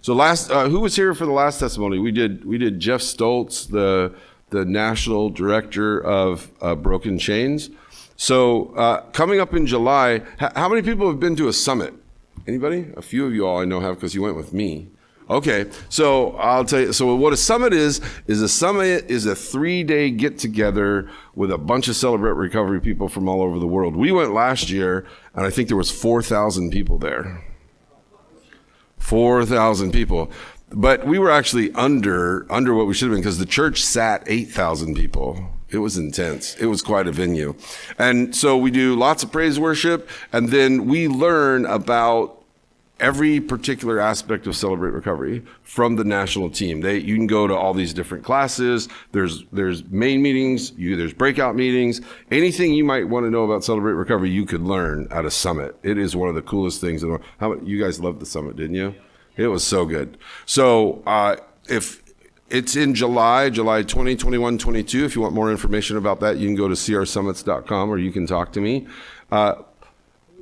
So who was here for the last testimony? We did Jeff Stoltz, the national director of Broken Chains. So coming up in July, how many people have been to a summit? Anybody? A few of you all I know have, because you went with me. Okay, so I'll tell you, so what a summit is a 3-day get together with a bunch of Celebrate Recovery people from all over the world. We went last year, and I think there was 4,000 people there. 4,000 people. But we were actually under what we should have been, because the church sat 8,000 people. It was intense. It was quite a venue. And so we do lots of praise worship, and then we learn about every particular aspect of Celebrate Recovery from the national team. You can go to all these different classes. There's main meetings, there's breakout meetings. Anything you might want to know about Celebrate Recovery, you could learn at a summit. It is one of the coolest things. You guys loved the summit, didn't you? It was so good. So if it's in July 20, 21, 22, if you want more information about that, you can go to crsummits.com, or you can talk to me.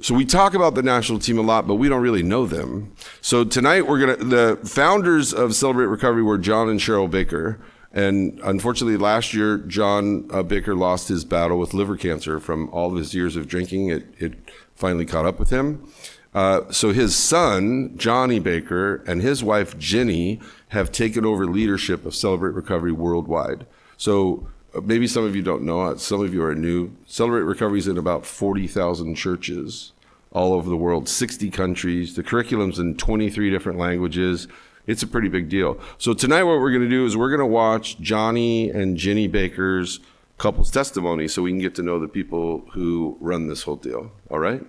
So we talk about the national team a lot, but we don't really know them. So tonight the founders of Celebrate Recovery were John and Cheryl Baker. And unfortunately last year, John Baker lost his battle with liver cancer from all of his years of drinking. It finally caught up with him. So his son, Johnny Baker, and his wife, Jeni, have taken over leadership of Celebrate Recovery worldwide. So maybe some of you don't know, some of you are new. Celebrate Recovery is in about 40,000 churches all over the world, 60 countries. The curriculum's in 23 different languages. It's a pretty big deal. So tonight what we're going to do is we're going to watch Johnny and Jeni Baker's couple's testimony, so we can get to know the people who run this whole deal. All right?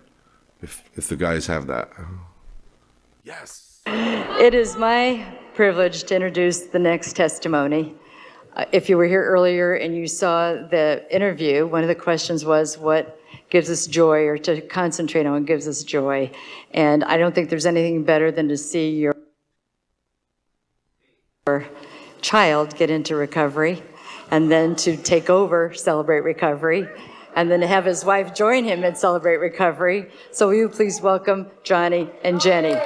If the guys have that. Yes. It is my privilege to introduce the next testimony. If you were here earlier and you saw the interview, one of the questions was what gives us joy, or to concentrate on what gives us joy. And I don't think there's anything better than to see your child get into recovery, and then to take over Celebrate Recovery, and then to have his wife join him in Celebrate Recovery. So will you please welcome Johnny and Jeni.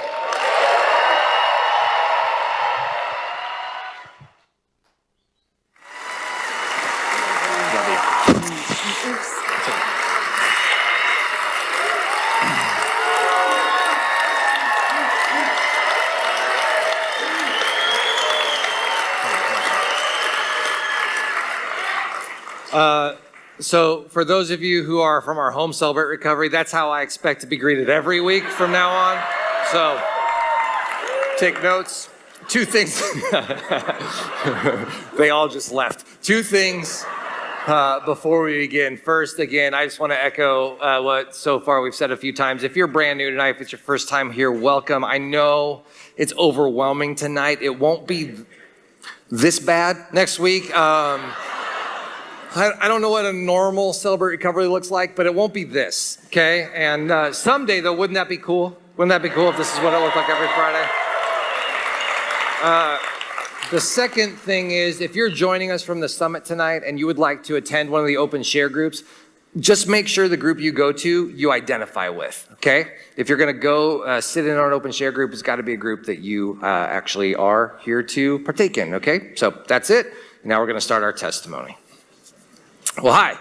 So for those of you who are from our home Celebrate Recovery, that's how I expect to be greeted every week from now on. So take notes. 2 things. They all just left. 2 things before we begin. First, again, I just want to echo what so far we've said a few times. If you're brand new tonight, if it's your first time here, welcome. I know it's overwhelming tonight. It won't be this bad next week. I don't know what a normal Celebrate Recovery looks like, but it won't be this, okay? And someday, though, wouldn't that be cool? Wouldn't that be cool if this is what it looked like every Friday? The second thing is, if you're joining us from the summit tonight and you would like to attend one of the open share groups, just make sure the group you go to, you identify with, okay? If you're gonna go sit in on an open share group, it's gotta be a group that you actually are here to partake in, okay? So that's it. Now we're gonna start our testimony. Well, hi,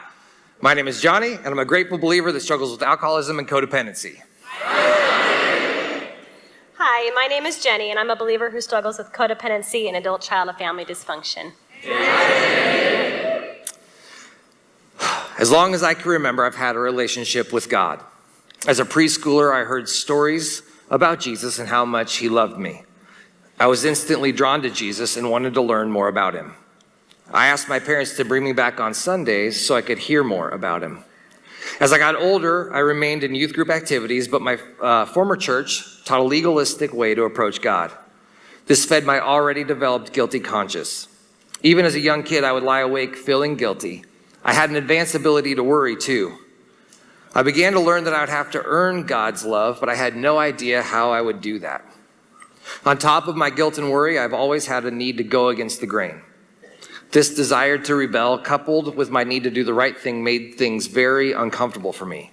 my name is Johnny, and I'm a grateful believer that struggles with alcoholism and codependency. Hi, my name is Jeni, and I'm a believer who struggles with codependency and adult child and family dysfunction. As long as I can remember, I've had a relationship with God. As a preschooler, I heard stories about Jesus and how much he loved me. I was instantly drawn to Jesus and wanted to learn more about him. I asked my parents to bring me back on Sundays so I could hear more about him. As I got older, I remained in youth group activities, but my former church taught a legalistic way to approach God. This fed my already developed guilty conscience. Even as a young kid, I would lie awake feeling guilty. I had an advanced ability to worry too. I began to learn that I would have to earn God's love, but I had no idea how I would do that. On top of my guilt and worry, I've always had a need to go against the grain. This desire to rebel, coupled with my need to do the right thing, made things very uncomfortable for me.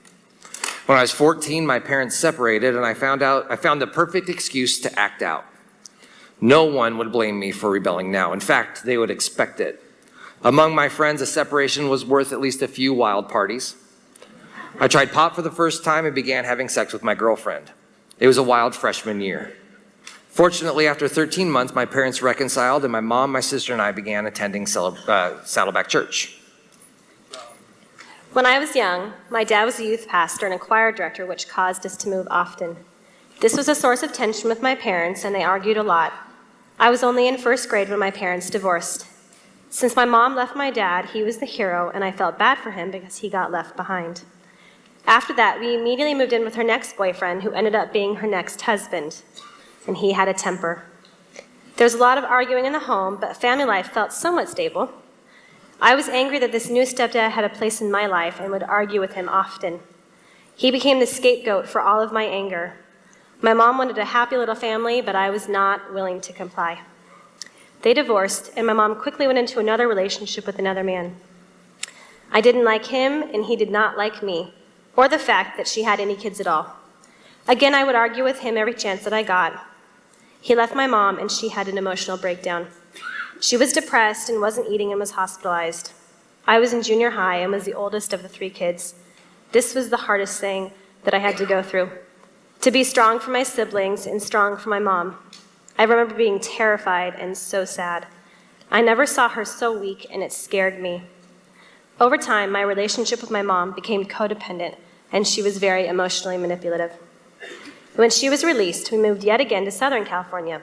When I was 14, my parents separated, and I found the perfect excuse to act out. No one would blame me for rebelling now. In fact, they would expect it. Among my friends, a separation was worth at least a few wild parties. I tried pot for the first time and began having sex with my girlfriend. It was a wild freshman year. Fortunately, after 13 months, my parents reconciled, and my mom, my sister, and I began attending Saddleback Church. When I was young, my dad was a youth pastor and a choir director, which caused us to move often. This was a source of tension with my parents, and they argued a lot. I was only in first grade when my parents divorced. Since my mom left my dad, he was the hero, and I felt bad for him because he got left behind. After that, we immediately moved in with her next boyfriend, who ended up being her next husband, and he had a temper. There was a lot of arguing in the home, but family life felt somewhat stable. I was angry that this new stepdad had a place in my life and would argue with him often. He became the scapegoat for all of my anger. My mom wanted a happy little family, but I was not willing to comply. They divorced, and my mom quickly went into another relationship with another man. I didn't like him, and he did not like me, or the fact that she had any kids at all. Again, I would argue with him every chance that I got. He left my mom, and she had an emotional breakdown. She was depressed and wasn't eating and was hospitalized. I was in junior high and was the oldest of the 3 kids. This was the hardest thing that I had to go through. To be strong for my siblings and strong for my mom. I remember being terrified and so sad. I never saw her so weak, and it scared me. Over time, my relationship with my mom became codependent, and she was very emotionally manipulative. When she was released, we moved yet again to Southern California.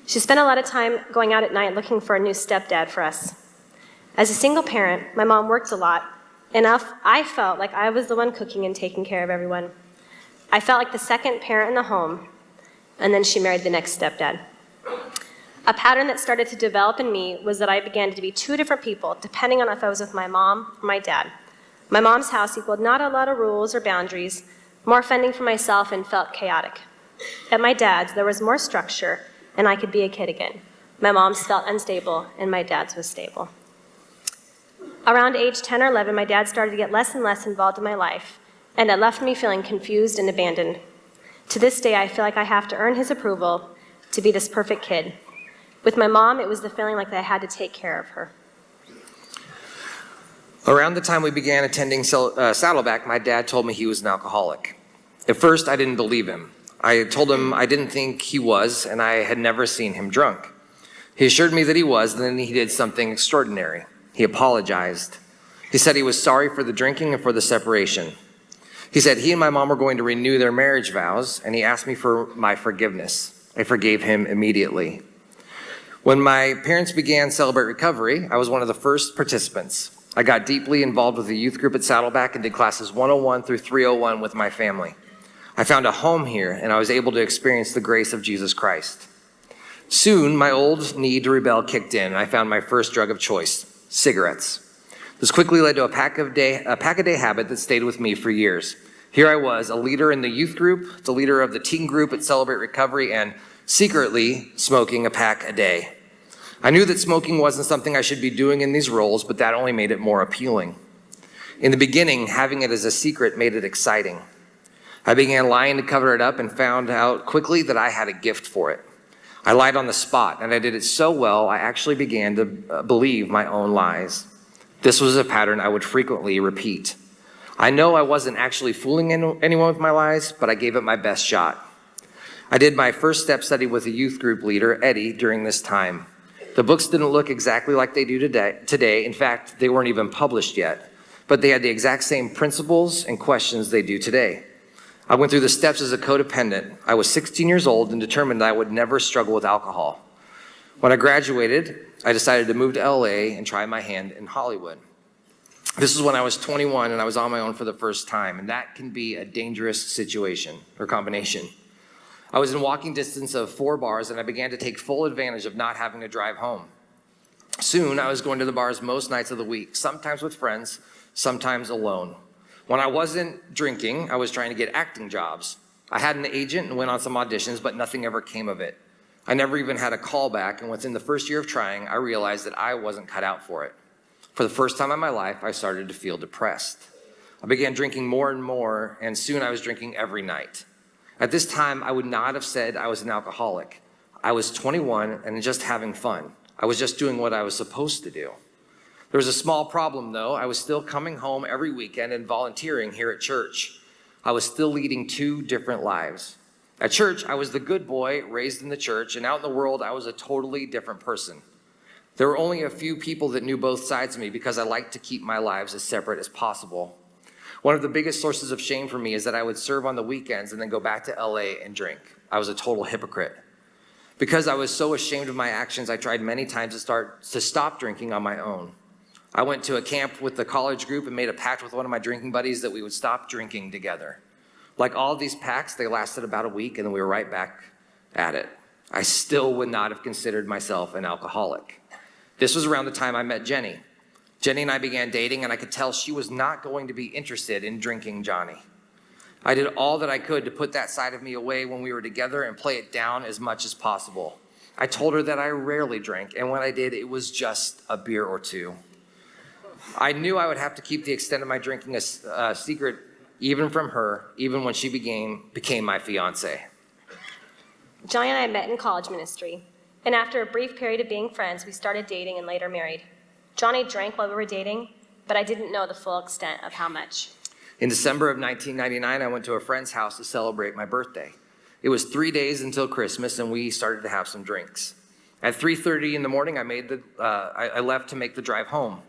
She spent a lot of time going out at night looking for a new stepdad for us. As a single parent, my mom worked a lot, and I felt like I was the one cooking and taking care of everyone. I felt like the second parent in the home, and then she married the next stepdad. A pattern that started to develop in me was that I began to be 2 different people, depending on if I was with my mom or my dad. My mom's house equaled not a lot of rules or boundaries, more fending for myself, and felt chaotic. At my dad's, there was more structure, and I could be a kid again. My mom's felt unstable, and my dad's was stable. Around age 10 or 11, my dad started to get less and less involved in my life, and it left me feeling confused and abandoned. To this day, I feel like I have to earn his approval to be this perfect kid. With my mom, it was the feeling like I had to take care of her. Around the time we began attending Saddleback, my dad told me he was an alcoholic. At first, I didn't believe him. I told him I didn't think he was, and I had never seen him drunk. He assured me that he was, and then he did something extraordinary. He apologized. He said he was sorry for the drinking and for the separation. He said he and my mom were going to renew their marriage vows, and he asked me for my forgiveness. I forgave him immediately. When my parents began Celebrate Recovery, I was one of the first participants. I got deeply involved with the youth group at Saddleback and did classes 101 through 301 with my family. I found a home here, and I was able to experience the grace of Jesus Christ. Soon, my old need to rebel kicked in, and I found my first drug of choice, cigarettes. This quickly led to a pack-a-day habit that stayed with me for years. Here I was, a leader in the youth group, the leader of the teen group at Celebrate Recovery, and secretly smoking a pack a day. I knew that smoking wasn't something I should be doing in these roles, but that only made it more appealing. In the beginning, having it as a secret made it exciting. I began lying to cover it up and found out quickly that I had a gift for it. I lied on the spot, and I did it so well, I actually began to believe my own lies. This was a pattern I would frequently repeat. I know I wasn't actually fooling anyone with my lies, but I gave it my best shot. I did my first step study with a youth group leader, Eddie, during this time. The books didn't look exactly like they do today. In fact, they weren't even published yet, but they had the exact same principles and questions they do today. I went through the steps as a codependent. I was 16 years old and determined that I would never struggle with alcohol. When I graduated, I decided to move to LA and try my hand in Hollywood. This is when I was 21 and I was on my own for the first time, and that can be a dangerous situation or combination. I was in walking distance of 4 bars, and I began to take full advantage of not having to drive home. Soon, I was going to the bars most nights of the week, sometimes with friends, sometimes alone. When I wasn't drinking, I was trying to get acting jobs. I had an agent and went on some auditions, but nothing ever came of it. I never even had a call back, and within the first year of trying, I realized that I wasn't cut out for it. For the first time in my life, I started to feel depressed. I began drinking more and more, and soon I was drinking every night. At this time, I would not have said I was an alcoholic. I was 21 and just having fun. I was just doing what I was supposed to do. There was a small problem, though. I was still coming home every weekend and volunteering here at church. I was still leading 2 different lives. At church, I was the good boy raised in the church, and out in the world, I was a totally different person. There were only a few people that knew both sides of me because I liked to keep my lives as separate as possible. One of the biggest sources of shame for me is that I would serve on the weekends and then go back to LA and drink. I was a total hypocrite. Because I was so ashamed of my actions, I tried many times to stop drinking on my own. I went to a camp with the college group and made a pact with one of my drinking buddies that we would stop drinking together. Like all of these pacts, they lasted about a week and then we were right back at it. I still would not have considered myself an alcoholic. This was around the time I met Jeni. Jeni and I began dating and I could tell she was not going to be interested in drinking Johnny. I did all that I could to put that side of me away when we were together and play it down as much as possible. I told her that I rarely drank, and when I did, it was just a beer or 2. I knew I would have to keep the extent of my drinking a secret, even from her, even when she became my fiance. Johnny and I met in college ministry, and after a brief period of being friends, we started dating and later married. Johnny drank while we were dating, but I didn't know the full extent of how much. In December of 1999, I went to a friend's house to celebrate my birthday. It was 3 days until Christmas, and we started to have some drinks. At 3:30 in the morning, I left to make the drive home.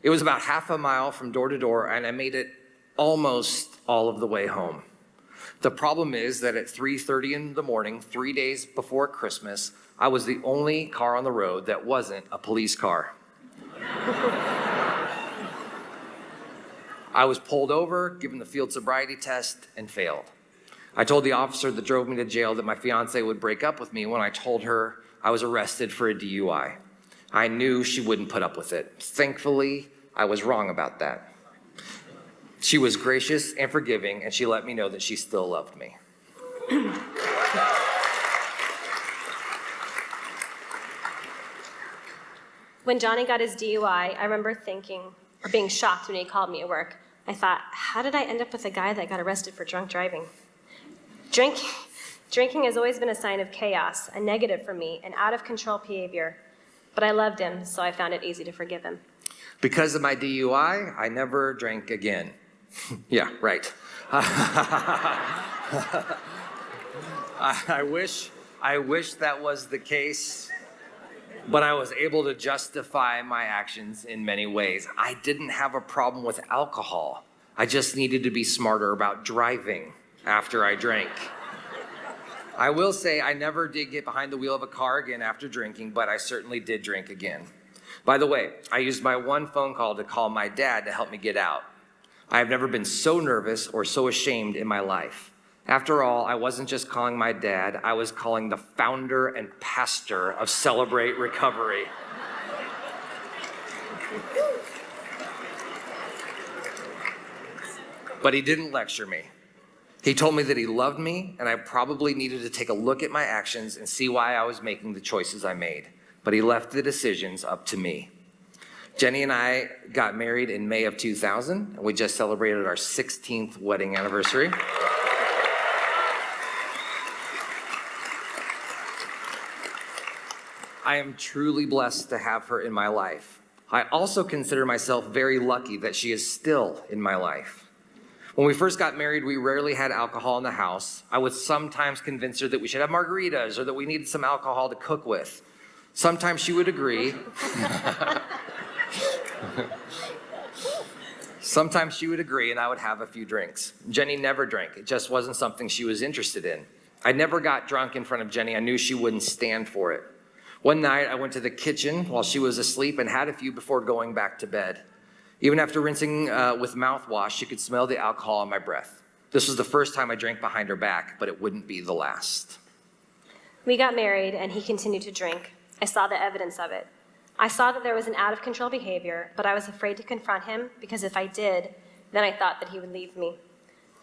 It was about half a mile from door to door, and I made it almost all of the way home. The problem is that at 3:30 in the morning, 3 days before Christmas, I was the only car on the road that wasn't a police car. I was pulled over, given the field sobriety test, and failed. I told the officer that drove me to jail that my fiance would break up with me when I told her I was arrested for a DUI. I knew she wouldn't put up with it. Thankfully, I was wrong about that. She was gracious and forgiving, and she let me know that she still loved me. When Johnny got his DUI, I remember being shocked when he called me at work. I thought, how did I end up with a guy that got arrested for drunk driving? Drinking has always been a sign of chaos, a negative for me, an out-of-control behavior. But I loved him, so I found it easy to forgive him. Because of my DUI, I never drank again. Yeah, right. I wish that was the case, but I was able to justify my actions in many ways. I didn't have a problem with alcohol. I just needed to be smarter about driving after I drank. I will say I never did get behind the wheel of a car again after drinking, but I certainly did drink again. By the way, I used my one phone call to call my dad to help me get out. I have never been so nervous or so ashamed in my life. After all, I wasn't just calling my dad, I was calling the founder and pastor of Celebrate Recovery. But he didn't lecture me. He told me that he loved me, and I probably needed to take a look at my actions and see why I was making the choices I made. But he left the decisions up to me. Jeni and I got married in May of 2000, and we just celebrated our 16th wedding anniversary. I am truly blessed to have her in my life. I also consider myself very lucky that she is still in my life. When we first got married, we rarely had alcohol in the house. I would sometimes convince her that we should have margaritas or that we needed some alcohol to cook with. Sometimes she would agree. Sometimes she would agree and I would have a few drinks. Jeni never drank. It just wasn't something she was interested in. I never got drunk in front of Jeni. I knew she wouldn't stand for it. One night I went to the kitchen while she was asleep and had a few before going back to bed. Even after rinsing with mouthwash, she could smell the alcohol on my breath. This was the first time I drank behind her back, but it wouldn't be the last. We got married and he continued to drink. I saw the evidence of it. I saw that there was an out-of-control behavior, but I was afraid to confront him because if I did, then I thought that he would leave me.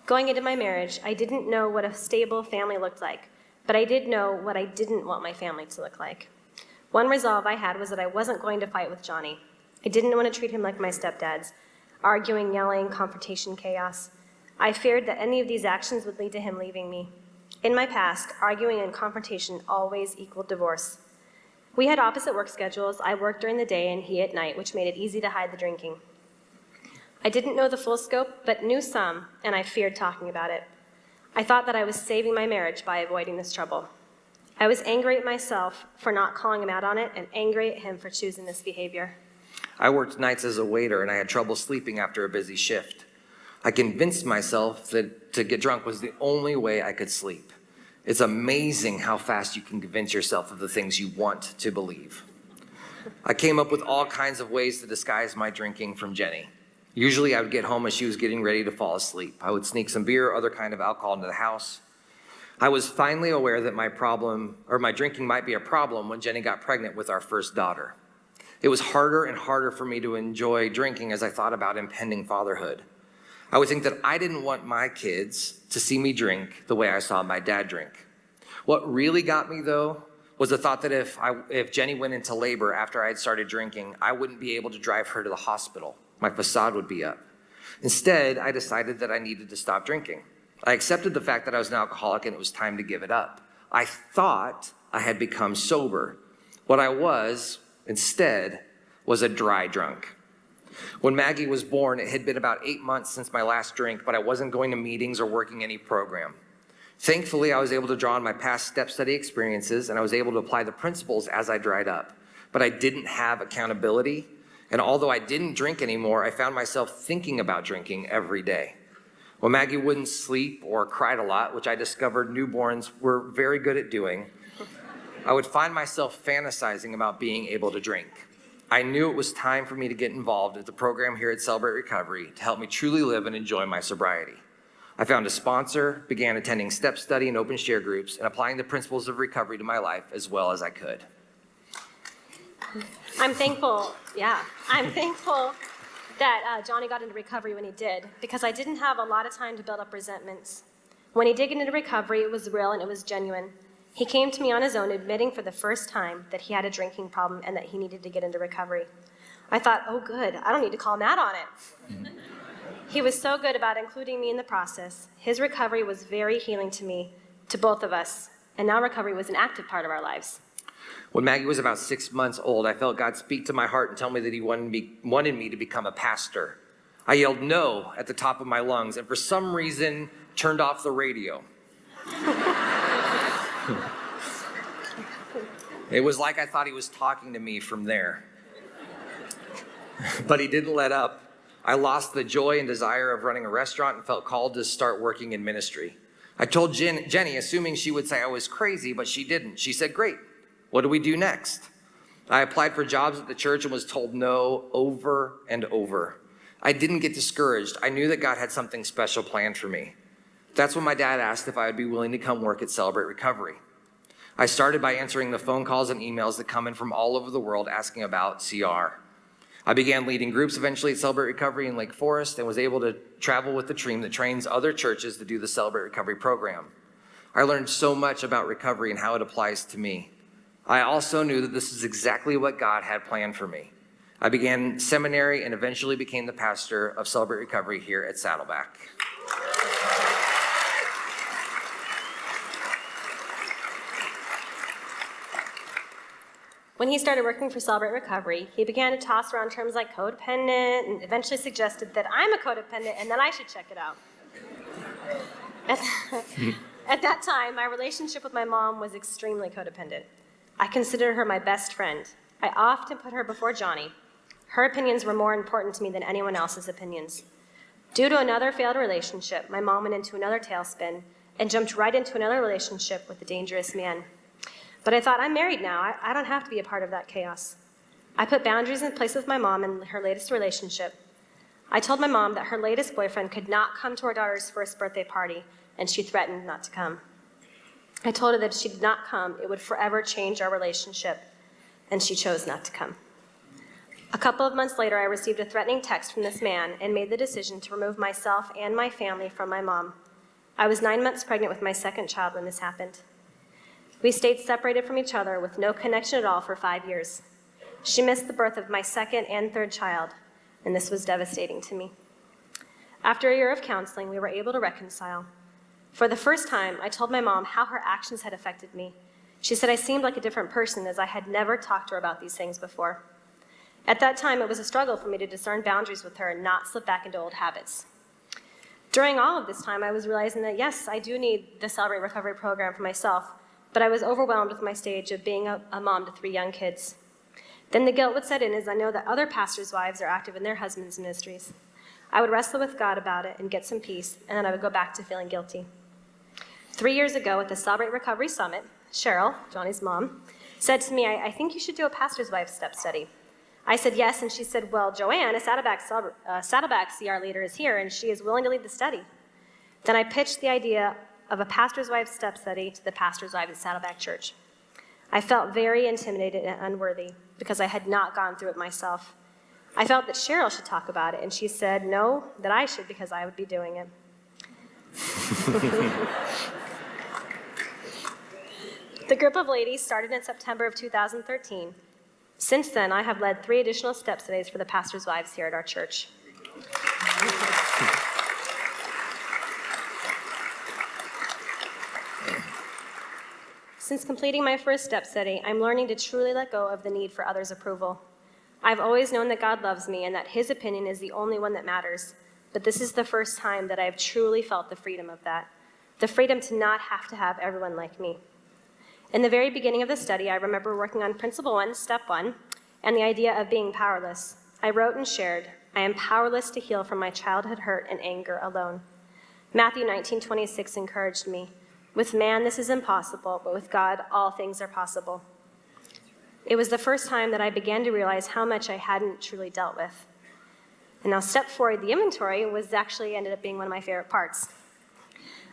Going into my marriage, I didn't know what a stable family looked like, but I did know what I didn't want my family to look like. One resolve I had was that I wasn't going to fight with Johnny. I didn't want to treat him like my stepdads, arguing, yelling, confrontation, chaos. I feared that any of these actions would lead to him leaving me. In my past, arguing and confrontation always equaled divorce. We had opposite work schedules. I worked during the day and he at night, which made it easy to hide the drinking. I didn't know the full scope, but knew some, and I feared talking about it. I thought that I was saving my marriage by avoiding this trouble. I was angry at myself for not calling him out on it, and angry at him for choosing this behavior. I worked nights as a waiter, and I had trouble sleeping after a busy shift. I convinced myself that to get drunk was the only way I could sleep. It's amazing how fast you can convince yourself of the things you want to believe. I came up with all kinds of ways to disguise my drinking from Jeni. Usually I would get home as she was getting ready to fall asleep. I would sneak some beer or other kind of alcohol into the house. I was finally aware that my drinking might be a problem when Jeni got pregnant with our first daughter. It was harder and harder for me to enjoy drinking as I thought about impending fatherhood. I would think that I didn't want my kids to see me drink the way I saw my dad drink. What really got me, though, was the thought that if Jeni went into labor after I had started drinking, I wouldn't be able to drive her to the hospital. My facade would be up. Instead, I decided that I needed to stop drinking. I accepted the fact that I was an alcoholic and it was time to give it up. I thought I had become sober. What I was, instead, was a dry drunk. When Maggie was born, it had been about 8 months since my last drink, but I wasn't going to meetings or working any program. Thankfully, I was able to draw on my past step study experiences, and I was able to apply the principles as I dried up. But I didn't have accountability, and although I didn't drink anymore, I found myself thinking about drinking every day. When Maggie wouldn't sleep or cried a lot, which I discovered newborns were very good at doing, I would find myself fantasizing about being able to drink. I knew it was time for me to get involved at the program here at Celebrate Recovery to help me truly live and enjoy my sobriety. I found a sponsor, began attending step study and open share groups, and applying the principles of recovery to my life as well as I could. I'm thankful that Johnny got into recovery when he did, because I didn't have a lot of time to build up resentments. When he did get into recovery, it was real and it was genuine. He came to me on his own, admitting for the first time that he had a drinking problem and that he needed to get into recovery. I thought, oh good, I don't need to call Matt on it. He was so good about including me in the process. His recovery was very healing to me, to both of us, and now recovery was an active part of our lives. When Maggie was about 6 months old, I felt God speak to my heart and tell me that he wanted me to become a pastor. I yelled no at the top of my lungs and for some reason turned off the radio. It was like I thought he was talking to me from there. But he didn't let up. I lost the joy and desire of running a restaurant and felt called to start working in ministry. I told Jeni, assuming she would say I was crazy, but she didn't. She said, great, what do we do next? I applied for jobs at the church and was told no over and over. I didn't get discouraged. I knew that God had something special planned for me. That's when my dad asked if I would be willing to come work at Celebrate Recovery. I started by answering the phone calls and emails that come in from all over the world asking about CR. I began leading groups eventually at Celebrate Recovery in Lake Forest and was able to travel with the team that trains other churches to do the Celebrate Recovery program. I learned so much about recovery and how it applies to me. I also knew that this is exactly what God had planned for me. I began seminary and eventually became the pastor of Celebrate Recovery here at Saddleback. When he started working for Celebrate Recovery, he began to toss around terms like codependent and eventually suggested that I'm a codependent and that I should check it out. At that time, my relationship with my mom was extremely codependent. I considered her my best friend. I often put her before Johnny. Her opinions were more important to me than anyone else's opinions. Due to another failed relationship, my mom went into another tailspin and jumped right into another relationship with a dangerous man. But I thought, I'm married now. I don't have to be a part of that chaos. I put boundaries in place with my mom in her latest relationship. I told my mom that her latest boyfriend could not come to our daughter's first birthday party, and she threatened not to come. I told her that if she did not come, it would forever change our relationship, and she chose not to come. A couple of months later, I received a threatening text from this man and made the decision to remove myself and my family from my mom. I was 9 months pregnant with my second child when this happened. We stayed separated from each other with no connection at all for 5 years. She missed the birth of my second and third child, and this was devastating to me. After a year of counseling, we were able to reconcile. For the first time, I told my mom how her actions had affected me. She said I seemed like a different person as I had never talked to her about these things before. At that time, it was a struggle for me to discern boundaries with her and not slip back into old habits. During all of this time, I was realizing that yes, I do need the Celebrate Recovery program for myself, but I was overwhelmed with my stage of being a mom to 3 young kids. Then the guilt would set in as I know that other pastors' wives are active in their husbands' ministries. I would wrestle with God about it and get some peace, and then I would go back to feeling guilty. 3 years ago at the Celebrate Recovery Summit, Cheryl, Johnny's mom, said to me, I think you should do a pastor's wife step study. I said yes, and she said, well, Joanne, a Saddleback CR leader, is here, and she is willing to lead the study. Then I pitched the idea of a pastor's wife step study to the pastor's wife at Saddleback Church. I felt very intimidated and unworthy because I had not gone through it myself. I felt that Cheryl should talk about it, and she said no, that I should because I would be doing it. The group of ladies started in September of 2013. Since then, I have led 3 additional step studies for the pastors' wives here at our church. Since completing my first step study, I'm learning to truly let go of the need for others' approval. I've always known that God loves me and that His opinion is the only one that matters, but this is the first time that I've truly felt the freedom of that, the freedom to not have to have everyone like me. In the very beginning of the study, I remember working on Principle 1, Step 1, and the idea of being powerless. I wrote and shared, I am powerless to heal from my childhood hurt and anger alone. Matthew 19:26 encouraged me. With man, this is impossible, but with God, all things are possible. It was the first time that I began to realize how much I hadn't truly dealt with. And now step 4, the inventory, was actually ended up being one of my favorite parts.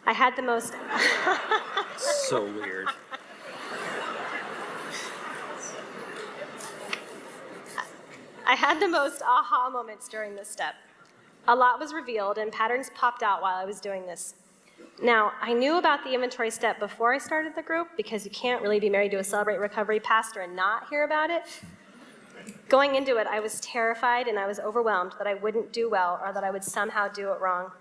I had the most... So weird. I had the most aha moments during this step. A lot was revealed and patterns popped out while I was doing this. Now, I knew about the inventory step before I started the group because you can't really be married to a Celebrate Recovery pastor and not hear about it. Going into it, I was terrified and I was overwhelmed that I wouldn't do well or that I would somehow do it wrong.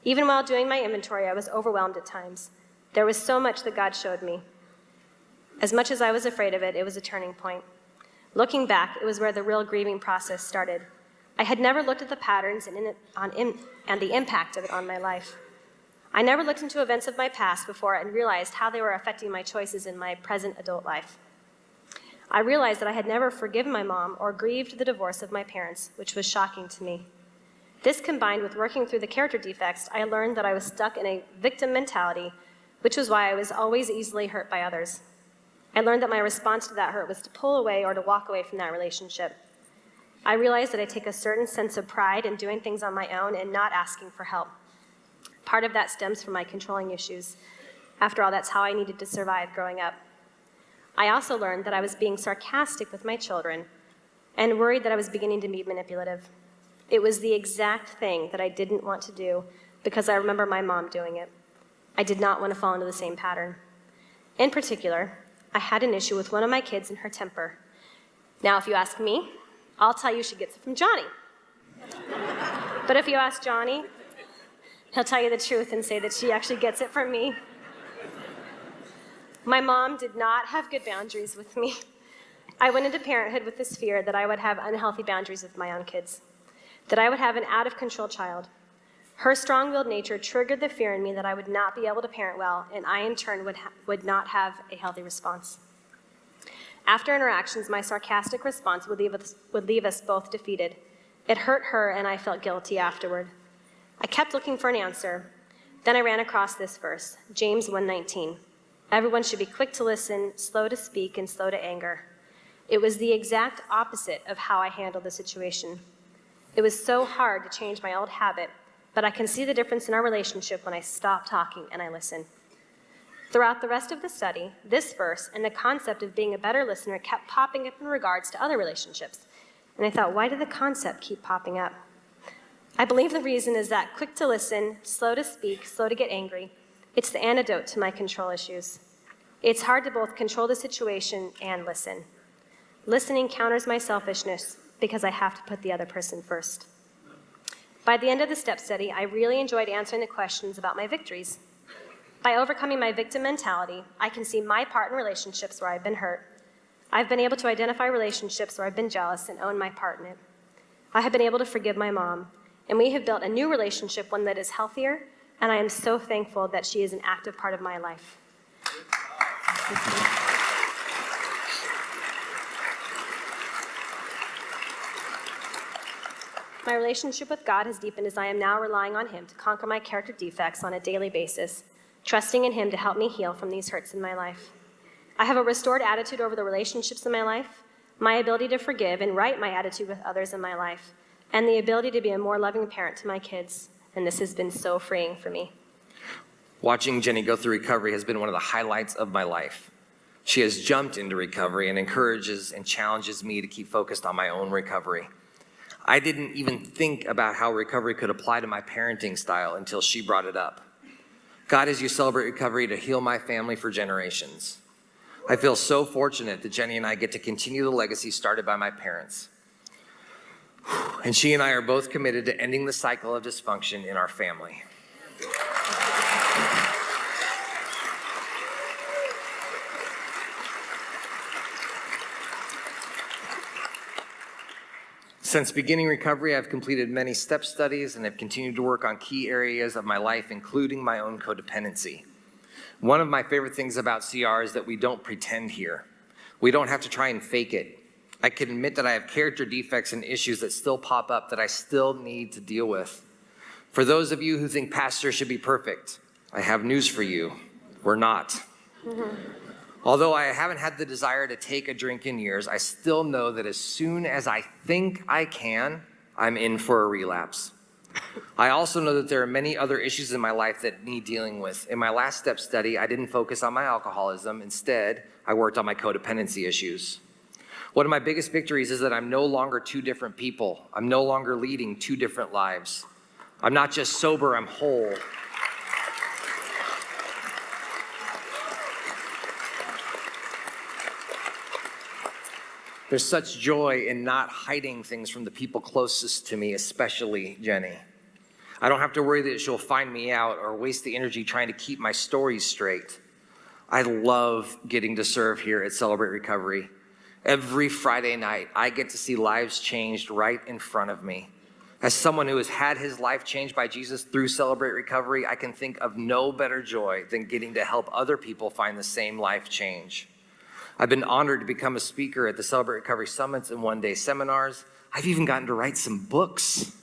Even while doing my inventory, I was overwhelmed at times. There was so much that God showed me. As much as I was afraid of it, it was a turning point. Looking back, it was where the real grieving process started. I had never looked at the patterns and the impact of it on my life. I never looked into events of my past before and realized how they were affecting my choices in my present adult life. I realized that I had never forgiven my mom or grieved the divorce of my parents, which was shocking to me. This combined with working through the character defects, I learned that I was stuck in a victim mentality, which was why I was always easily hurt by others. I learned that my response to that hurt was to pull away or to walk away from that relationship. I realized that I take a certain sense of pride in doing things on my own and not asking for help. Part of that stems from my controlling issues. After all, that's how I needed to survive growing up. I also learned that I was being sarcastic with my children and worried that I was beginning to be manipulative. It was the exact thing that I didn't want to do because I remember my mom doing it. I did not want to fall into the same pattern. In particular, I had an issue with one of my kids and her temper. Now, if you ask me, I'll tell you she gets it from Johnny. But if you ask Johnny, he'll tell you the truth and say that she actually gets it from me. My mom did not have good boundaries with me. I went into parenthood with this fear that I would have unhealthy boundaries with my own kids, that I would have an out-of-control child. Her strong-willed nature triggered the fear in me that I would not be able to parent well, and I, in turn, would not have a healthy response. After interactions, my sarcastic response would leave us both defeated. It hurt her, and I felt guilty afterward. I kept looking for an answer. Then I ran across this verse, James 1:19. Everyone should be quick to listen, slow to speak, and slow to anger. It was the exact opposite of how I handled the situation. It was so hard to change my old habit, but I can see the difference in our relationship when I stop talking and I listen. Throughout the rest of the study, this verse and the concept of being a better listener kept popping up in regards to other relationships. And I thought, why did the concept keep popping up? I believe the reason is that quick to listen, slow to speak, slow to get angry, it's the antidote to my control issues. It's hard to both control the situation and listen. Listening counters my selfishness because I have to put the other person first. By the end of the step study, I really enjoyed answering the questions about my victories. By overcoming my victim mentality, I can see my part in relationships where I've been hurt. I've been able to identify relationships where I've been jealous and own my part in it. I have been able to forgive my mom, and we have built a new relationship, one that is healthier, and I am so thankful that she is an active part of my life. My relationship with God has deepened as I am now relying on Him to conquer my character defects on a daily basis, trusting in Him to help me heal from these hurts in my life. I have a restored attitude over the relationships in my life, my ability to forgive and right my attitude with others in my life, and the ability to be a more loving parent to my kids, and this has been so freeing for me. Watching Jeni go through recovery has been one of the highlights of my life. She has jumped into recovery and encourages and challenges me to keep focused on my own recovery. I didn't even think about how recovery could apply to my parenting style until she brought it up. God has used Celebrate Recovery to heal my family for generations. I feel so fortunate that Jeni and I get to continue the legacy started by my parents. And she and I are both committed to ending the cycle of dysfunction in our family. Since beginning recovery, I've completed many step studies and have continued to work on key areas of my life, including my own codependency. One of my favorite things about CR is that we don't pretend here. We don't have to try and fake it. I can admit that I have character defects and issues that still pop up that I still need to deal with. For those of you who think pastors should be perfect, I have news for you. We're not. Although I haven't had the desire to take a drink in years, I still know that as soon as I think I can, I'm in for a relapse. I also know that there are many other issues in my life that need dealing with. In my last step study, I didn't focus on my alcoholism. Instead, I worked on my codependency issues. One of my biggest victories is that I'm no longer two different people. I'm no longer leading two different lives. I'm not just sober, I'm whole. There's such joy in not hiding things from the people closest to me, especially Jeni. I don't have to worry that she'll find me out or waste the energy trying to keep my stories straight. I love getting to serve here at Celebrate Recovery. Every Friday night, I get to see lives changed right in front of me. As someone who has had his life changed by Jesus through Celebrate Recovery, I can think of no better joy than getting to help other people find the same life change. I've been honored to become a speaker at the Celebrate Recovery Summits and one-day seminars. I've even gotten to write some books.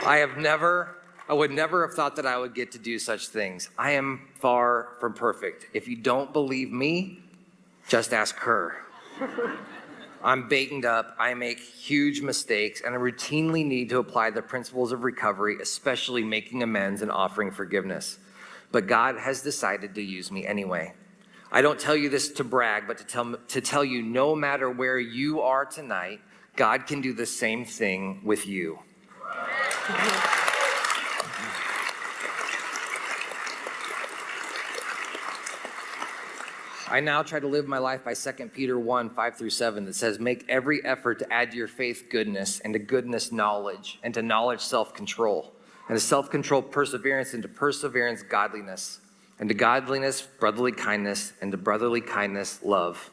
I would never have thought that I would get to do such things. I am far from perfect. If you don't believe me, just ask her. I'm banged up, I make huge mistakes, and I routinely need to apply the principles of recovery, especially making amends and offering forgiveness. But God has decided to use me anyway. I don't tell you this to brag, but to tell you no matter where you are tonight, God can do the same thing with you. I now try to live my life by 2 Peter 1, 5-7 that says, make every effort to add to your faith goodness, and to goodness knowledge, and to knowledge self-control, and to self-control perseverance, and to perseverance godliness, and to godliness brotherly kindness, and to brotherly kindness love.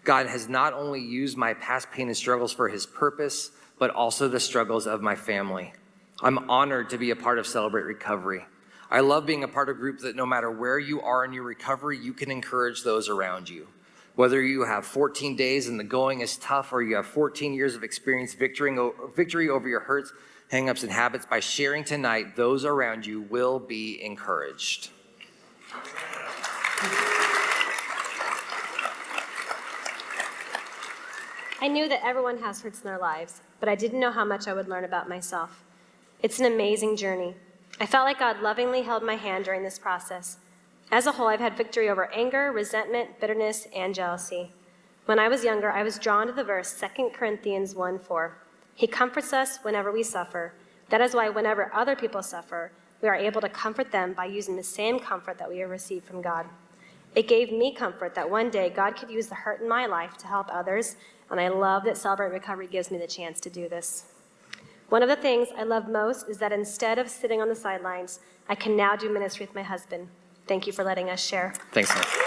God has not only used my past pain and struggles for his purpose, but also the struggles of my family. I'm honored to be a part of Celebrate Recovery. I love being a part of a group that no matter where you are in your recovery, you can encourage those around you. Whether you have 14 days and the going is tough, or you have 14 years of experience victory over your hurts, hang-ups, and habits, by sharing tonight, those around you will be encouraged. I knew that everyone has hurts in their lives, but I didn't know how much I would learn about myself. It's an amazing journey. I felt like God lovingly held my hand during this process. As a whole, I've had victory over anger, resentment, bitterness, and jealousy. When I was younger, I was drawn to the verse 2 Corinthians 1:4. He comforts us whenever we suffer. That is why whenever other people suffer, we are able to comfort them by using the same comfort that we have received from God. It gave me comfort that one day God could use the hurt in my life to help others, and I love that Celebrate Recovery gives me the chance to do this. One of the things I love most is that instead of sitting on the sidelines, I can now do ministry with my husband. Thank you for letting us share. Thanks, man.